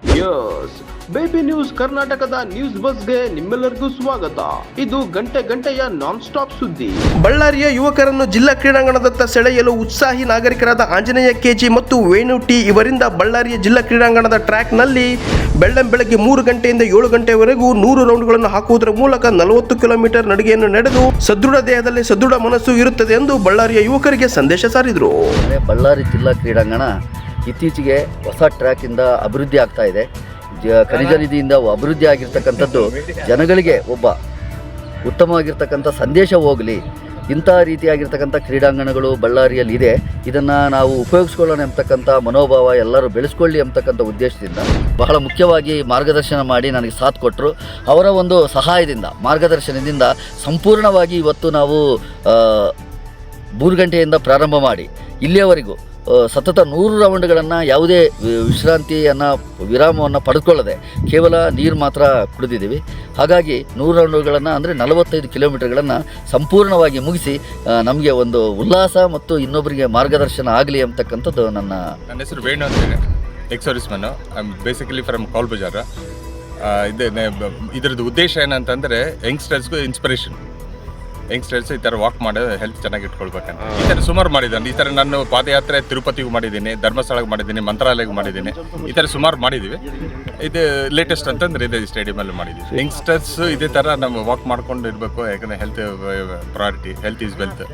Yes baby news ಕರ್ನಾಟಕದ news ಬಸ್ಗೆ ನಿಮ್ಮೆಲ್ಲರಿಗೂ ಸ್ವಾಗತ. ಇದು ಗಂಟೆಯ ನಾನ್ ಸ್ಟಾಪ್ ಸುದ್ದಿ. ಬಳ್ಳಾರಿಯ ಯುವಕರನ್ನು ಜಿಲ್ಲಾ ಕ್ರೀಡಾಂಗಣದತ್ತ ಸೆಳೆಯಲು ಉತ್ಸಾಹಿ ನಾಗರಿಕರಾದ ಆಂಜನೇಯ ಕೆಜಿ ಮತ್ತು ವೇಣು ಟಿ ಇವರಿಂದ ಬಳ್ಳಾರಿಯ ಜಿಲ್ಲಾ ಕ್ರೀಡಾಂಗಣದ ಟ್ರ್ಯಾಕ್ನಲ್ಲಿ ಬೆಳಗ್ಗೆ 3 ಗಂಟೆಯಿಂದ 7 ಗಂಟೆವರೆಗೂ 100 ರೌಂಡ್ಗಳನ್ನು ಹಾಕುವುದರ ಮೂಲಕ 40 ಕಿಲೋಮೀಟರ್ ನಡಿಗೆಯನ್ನು ನಡೆದು ಸದೃಢ ದೇಹದಲ್ಲಿ ಸದೃಢ ಮನಸ್ಸು ಇರುತ್ತದೆ ಎಂದು ಬಳ್ಳಾರಿಯ ಯುವಕರಿಗೆ ಸಂದೇಶ ಸಾರಿದರು. ಬಳ್ಳಾರಿ ಜಿಲ್ಲಾ ಕ್ರೀಡಾಂಗಣ ಇತ್ತೀಚೆಗೆ ಹೊಸ ಟ್ರ್ಯಾಕಿಂದ ಅಭಿವೃದ್ಧಿ ಆಗ್ತಾ ಇದೆ. ಖನಿಜ ನಿಧಿಯಿಂದ ಅಭಿವೃದ್ಧಿ ಆಗಿರ್ತಕ್ಕಂಥದ್ದು ಜನಗಳಿಗೆ ಒಬ್ಬ ಉತ್ತಮವಾಗಿರ್ತಕ್ಕಂಥ ಸಂದೇಶ ಹೋಗಲಿ, ಇಂಥ ರೀತಿಯಾಗಿರ್ತಕ್ಕಂಥ ಕ್ರೀಡಾಂಗಣಗಳು ಬಳ್ಳಾರಿಯಲ್ಲಿ ಇದೆ, ಇದನ್ನು ನಾವು ಉಪಯೋಗಿಸ್ಕೊಳ್ಳೋಣ ಎಂಬತಕ್ಕಂಥ ಮನೋಭಾವ ಎಲ್ಲರೂ ಬೆಳೆಸ್ಕೊಳ್ಳಿ ಎಂಬತಕ್ಕಂಥ ಉದ್ದೇಶದಿಂದ ಬಹಳ ಮುಖ್ಯವಾಗಿ ಮಾರ್ಗದರ್ಶನ ಮಾಡಿ ನನಗೆ ಸಾಥ್ ಕೊಟ್ಟರು. ಅವರ ಒಂದು ಸಹಾಯದಿಂದ ಮಾರ್ಗದರ್ಶನದಿಂದ ಸಂಪೂರ್ಣವಾಗಿ ಇವತ್ತು ನಾವು 3 ಗಂಟೆಯಿಂದ ಪ್ರಾರಂಭ ಮಾಡಿ ಇಲ್ಲಿಯವರೆಗೂ ಸತತ 100 ರೌಂಡ್ಗಳನ್ನು ಯಾವುದೇ ವಿರಾಮವನ್ನು ಪಡೆದುಕೊಳ್ಳದೆ ಕೇವಲ ನೀರು ಮಾತ್ರ ಕುಡಿದಿದ್ದೀವಿ. ಹಾಗಾಗಿ 100 ರೌಂಡ್ಗಳನ್ನು ಅಂದರೆ 45 ಕಿಲೋಮೀಟರ್ಗಳನ್ನು ಸಂಪೂರ್ಣವಾಗಿ ಮುಗಿಸಿ ನಮಗೆ ಒಂದು ಉಲ್ಲಾಸ ಮತ್ತು ಇನ್ನೊಬ್ಬರಿಗೆ ಮಾರ್ಗದರ್ಶನ ಆಗಲಿ ಅಂತಕ್ಕಂಥದ್ದು ನನ್ನ ಹೆಸರು ವೇಣು ಅಂತೇಳಿ, X man. I am basically from Kaul Bazaar. ಇದರದ್ದು ಉದ್ದೇಶ ಏನಂತಂದರೆ ಯಂಗ್ಸ್ಟರ್ಸ್ಗೂ ಇನ್ಸ್ಪಿರೇಷನ್. ಯಂಗ್ಸ್ಟರ್ಸ್ ಈ ಥರ ವಾಕ್ ಮಾಡೋ ಹೆಲ್ತ್ ಚೆನ್ನಾಗಿ ಇಟ್ಕೊಳ್ಬೇಕಂತ ಈ ಥರ ಸುಮಾರು ಮಾಡಿದ್ದಾನೆ. ಈ ಥರ ನಾನು ಪಾದಯಾತ್ರೆ ತಿರುಪತಿಗೂ ಮಾಡಿದ್ದೀನಿ, ಧರ್ಮಸ್ಥಳಕ್ಕೆ ಮಾಡಿದ್ದೀನಿ, ಮಂತ್ರಾಲಯಕ್ಕೆ ಮಾಡಿದ್ದೀನಿ. ಈ ಥರ ಸುಮಾರು ಮಾಡಿದ್ದೀವಿ. ಇದು ಲೇಟೆಸ್ಟ್ ಅಂತಂದ್ರೆ ಇದೇ ಸ್ಟೇಡಿಯಮಲ್ಲಿ ಮಾಡಿದ್ದೀವಿ. ಯಂಗ್ಸ್ಟರ್ಸ್ ಇದೇ ಥರ ನಾವು ವಾಕ್ ಮಾಡ್ಕೊಂಡು ಇರಬೇಕು, ಯಾಕಂದರೆ health priority, health is wealth.